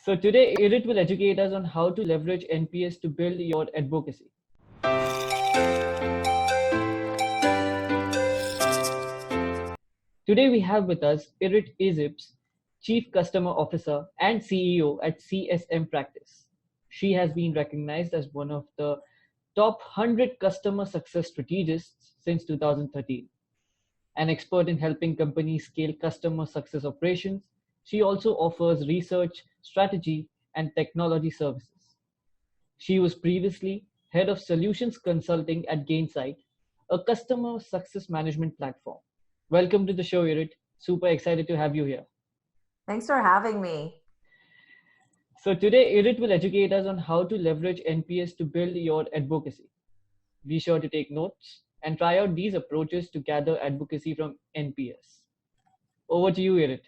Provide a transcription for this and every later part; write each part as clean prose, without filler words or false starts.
So today, Irit will educate us on how to leverage NPS to build your advocacy. Today we have with us Irit Eizips, Chief Customer Officer and CEO at CSM Practice. She has been recognized as one of the top 100 customer success strategists since 2013. An expert in helping companies scale customer success operations, she also offers research, strategy, and technology services. She was previously head of solutions consulting at Gainsight, a customer success management platform. Welcome to the show, Irit. Super excited to have you here. Thanks for having me. So today, Irit will educate us on how to leverage NPS to build your advocacy. Be sure to take notes and try out these approaches to gather advocacy from NPS. Over to you, Irit.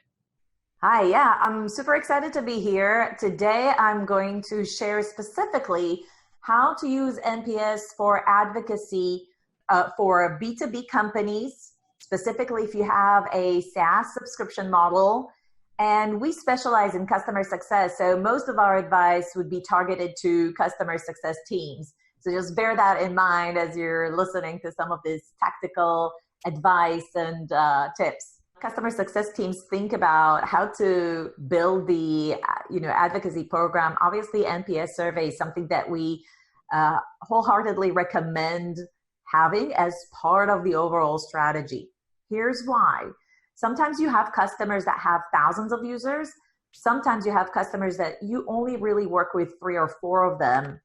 Hi, yeah, I'm super excited to be here. Today, I'm going to share specifically how to use NPS for advocacy for B2B companies, specifically if you have a SaaS subscription model. And we specialize in customer success, so most of our advice would be targeted to customer success teams. So just bear that in mind as you're listening to some of this tactical advice and tips. Customer success teams think about how to build the advocacy program. Obviously, NPS survey is something that we wholeheartedly recommend having as part of the overall strategy. Here's why. Sometimes you have customers that have thousands of users. Sometimes you have customers that you only really work with 3 or 4 of them.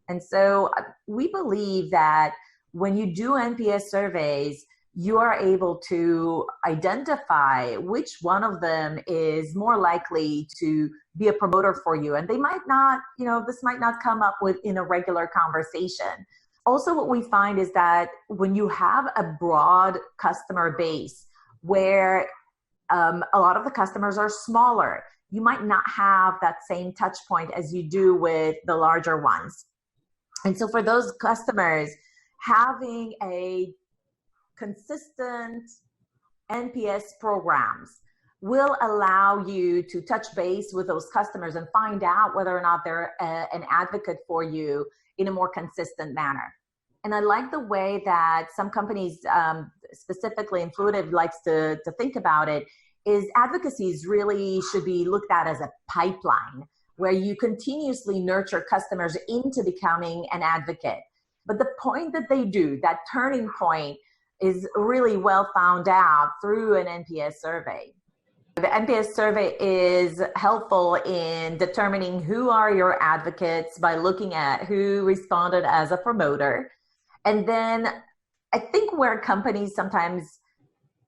And so we believe that when you do NPS surveys, you are able to identify which one of them is more likely to be a promoter for you. And they might not, this might not come up in a regular conversation. Also, what we find is that when you have a broad customer base where a lot of the customers are smaller, you might not have that same touch point as you do with the larger ones. And so for those customers, having a consistent NPS programs will allow you to touch base with those customers and find out whether or not they're an advocate for you in a more consistent manner. And I like the way that some companies, specifically Influitive, likes to think about it, is advocacies really should be looked at as a pipeline where you continuously nurture customers into becoming an advocate. But the point that they do, that turning point, is really well found out through an NPS survey. The NPS survey is helpful in determining who are your advocates by looking at who responded as a promoter. And then I think where companies sometimes,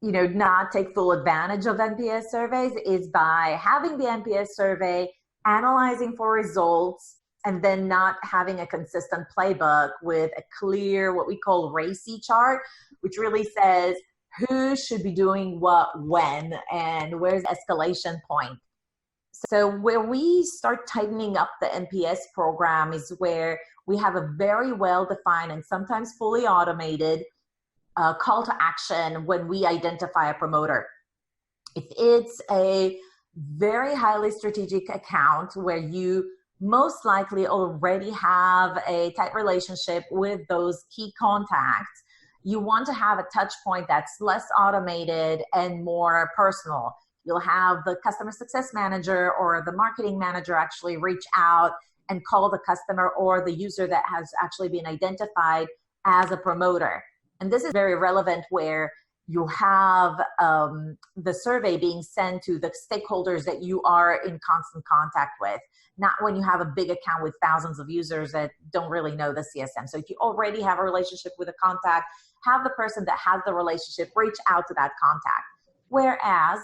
not take full advantage of NPS surveys is by having the NPS survey, analyzing for results, and then not having a consistent playbook with a clear, what we call RACI chart, which really says who should be doing what when and where's the escalation point. So where we start tightening up the NPS program is where we have a very well-defined and sometimes fully automated call to action when we identify a promoter. If it's a very highly strategic account where you most likely already have a tight relationship with those key contacts, you want to have a touch point that's less automated and more personal. You'll have the customer success manager or the marketing manager actually reach out and call the customer or the user that has actually been identified as a promoter. And this is very relevant where you have the survey being sent to the stakeholders that you are in constant contact with, not when you have a big account with thousands of users that don't really know the CSM. So if you already have a relationship with a contact, have the person that has the relationship reach out to that contact. Whereas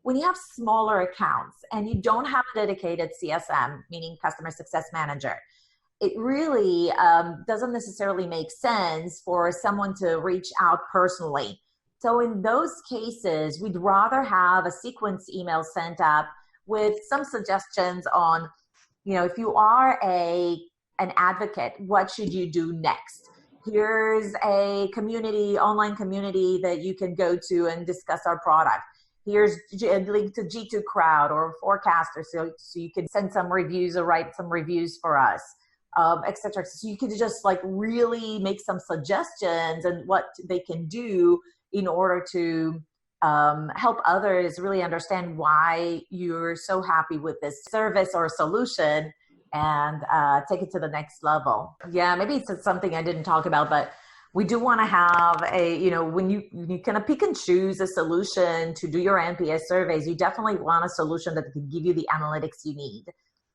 when you have smaller accounts and you don't have a dedicated CSM, meaning customer success manager, it really doesn't necessarily make sense for someone to reach out personally. So in those cases, we'd rather have a sequence email sent up with some suggestions on, if you are an advocate, what should you do next? Here's a community, online community that you can go to and discuss our product. here's a link to G2 Crowd or Forecaster, so you can send some reviews or write some reviews for us, etc. So you can just like really make some suggestions and what they can do in order to help others really understand why you're so happy with this service or solution, and take it to the next level. Yeah, maybe it's something I didn't talk about, but we do want to have when you kind of pick and choose a solution to do your NPS surveys, you definitely want a solution that can give you the analytics you need.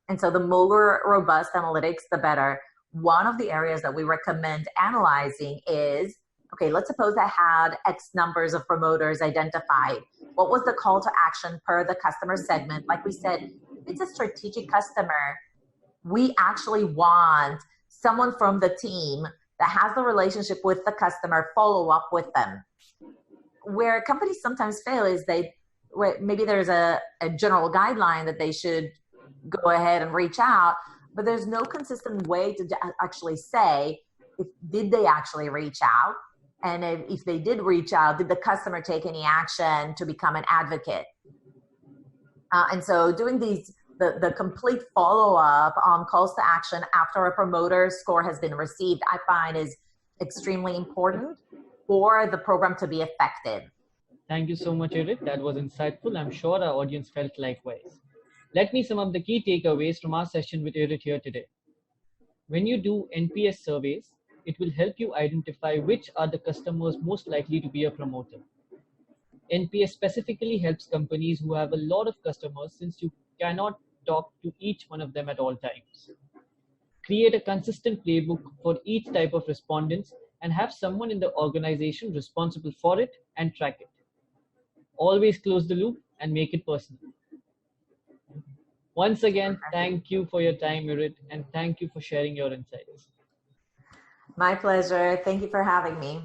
And so the more robust analytics, the better. One of the areas that we recommend analyzing is, okay, let's suppose I had X numbers of promoters identified. What was the call to action per the customer segment? Like we said, if it's a strategic customer, we actually want someone from the team that has the relationship with the customer follow up with them. Where companies sometimes fail is maybe there's a general guideline that they should go ahead and reach out, but there's no consistent way to actually say, did they actually reach out? And if they did reach out, did the customer take any action to become an advocate? And so doing the complete follow-up on calls to action after a promoter score has been received, I find is extremely important for the program to be effective. Thank you so much, Irit. That was insightful. I'm sure our audience felt likewise. Let me sum up the key takeaways from our session with Irit here today. When you do NPS surveys, it will help you identify which are the customers most likely to be a promoter. NPS specifically helps companies who have a lot of customers, since you cannot talk to each one of them at all times. Create a consistent playbook for each type of respondents and have someone in the organization responsible for it and track it. Always close the loop and make it personal. Once again, thank you for your time, Irit, and thank you for sharing your insights. My pleasure. Thank you for having me.